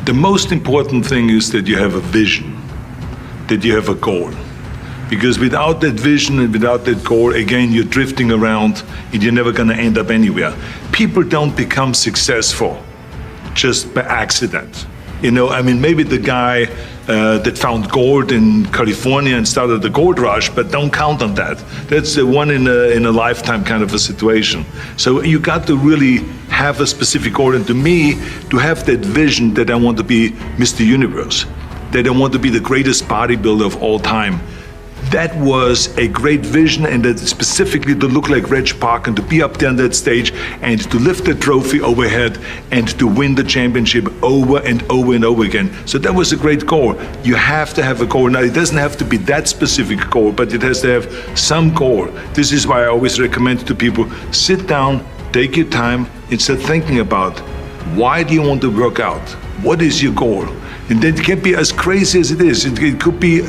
The most important thing is that you have a vision, that you have a goal. Because without that vision and without that goal, again, you're drifting around and you're never going to end up anywhere. People don't become successful just by accident. You know, I mean, maybe the guy that found gold in California and started the gold rush, but don't count on that. That's the one in a lifetime kind of a situation. So you got to really have a specific goal. And to me, to have that vision that I want to be Mr. Universe, that I want to be the greatest bodybuilder of all time, that was a great vision, and that specifically to look like Reg Park and to be up there on that stage and to lift the trophy overhead and to win the championship over and over and over again. So that was a great goal. You have to have a goal. Now, it doesn't have to be that specific goal, but it has to have some goal. This is why I always recommend to people, sit down, take your time, and start thinking about, why do you want to work out? What is your goal? And that can be as crazy as it is. It could be,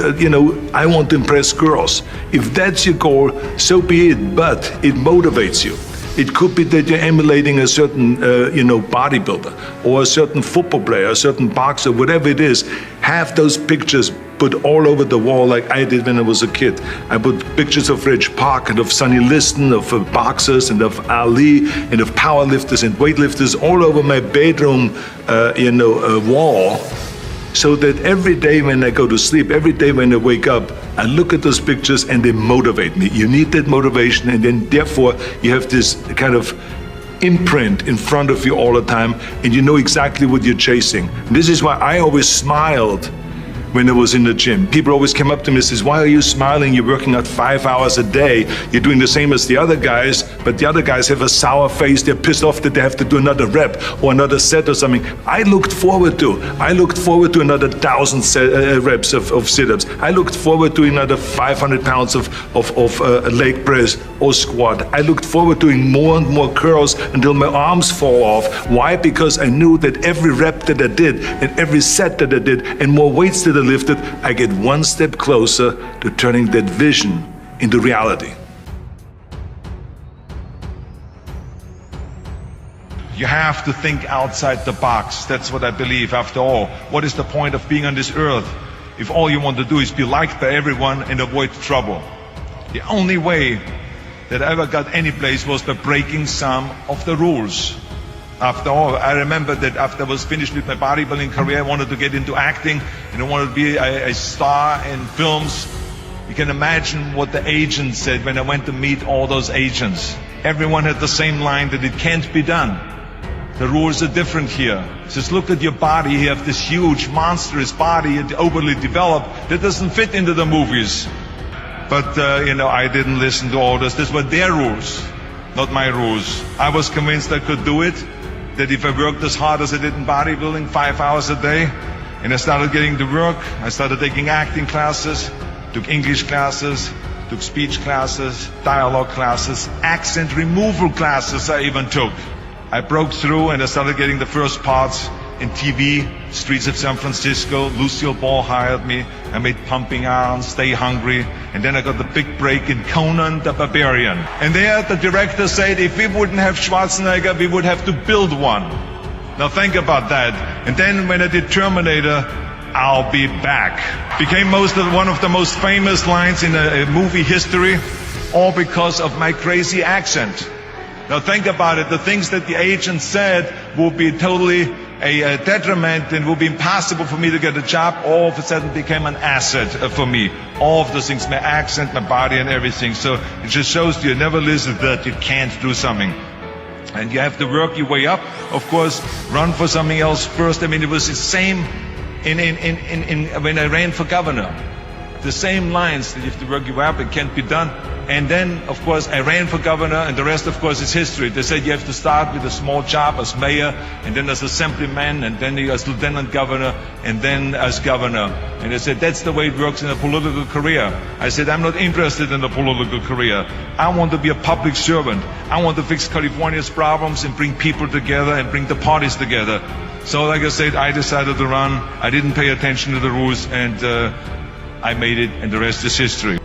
I want to impress girls. If that's your goal, so be it, but it motivates you. It could be that you're emulating a certain, bodybuilder or a certain football player, a certain boxer, whatever it is. Have those pictures put all over the wall like I did when I was a kid. I put pictures of Reg Park and of Sonny Liston, of boxers and of Ali and of powerlifters and weightlifters all over my bedroom, wall. So that every day when I go to sleep, every day when I wake up, I look at those pictures and they motivate me. You need that motivation, and then therefore you have this kind of imprint in front of you all the time, and you know exactly what you're chasing. And this is why I always smiled when I was in the gym. People always came up to me and says, why are you smiling? You're working out 5 hours a day. You're doing the same as the other guys, but the other guys have a sour face. They're pissed off that they have to do another rep or another set or something. I looked forward to another 1,000 reps of sit-ups. I looked forward to another 500 pounds of leg press or squat. I looked forward to doing more and more curls until my arms fall off. Why? Because I knew that every rep that I did and every set that I did and more weights that I lifted, I get one step closer to turning that vision into reality. You have to think outside the box. That's what I believe. After all, what is the point of being on this earth if all you want to do is be liked by everyone and avoid trouble? The only way that I ever got any place was by breaking some of the rules. After all, I remember that after I was finished with my bodybuilding career, I wanted to get into acting and I wanted to be a star in films. You can imagine what the agents said when I went to meet all those agents. Everyone had the same line, that it can't be done. The rules are different here. Just look at your body. You have this huge, monstrous body, overly developed, that doesn't fit into the movies. But, I didn't listen to all this. These were their rules, not my rules. I was convinced I could do it. That if I worked as hard as I did in bodybuilding, 5 hours a day, and I started getting to work, I started taking acting classes, took English classes, took speech classes, dialogue classes, accent removal classes I even took. I broke through and I started getting the first parts in TV, Streets of San Francisco. Lucille Ball hired me. I made Pumping Iron, Stay Hungry, and then I got the big break in Conan the Barbarian. And there the director said, if we wouldn't have Schwarzenegger, we would have to build one. Now think about that. And then when I did Terminator, I'll be back. Became one of the most famous lines in a movie history, all because of my crazy accent. Now think about it. The things that the agent said will be totally a detriment and will be impossible for me to get a job, all of a sudden became an asset for me. All of those things, my accent, my body and everything. So it just shows you never listen that you can't do something. And you have to work your way up. Of course, run for something else first. I mean, it was the same when I ran for governor. The same lines that you have to work your way up, it can't be done. And then, of course, I ran for governor, and the rest, of course, is history. They said you have to start with a small job as mayor, and then as assemblyman, and then as lieutenant governor, and then as governor. And they said, that's the way it works in a political career. I said, I'm not interested in a political career. I want to be a public servant. I want to fix California's problems and bring people together and bring the parties together. So, like I said, I decided to run. I didn't pay attention to the rules, and I made it, and the rest is history.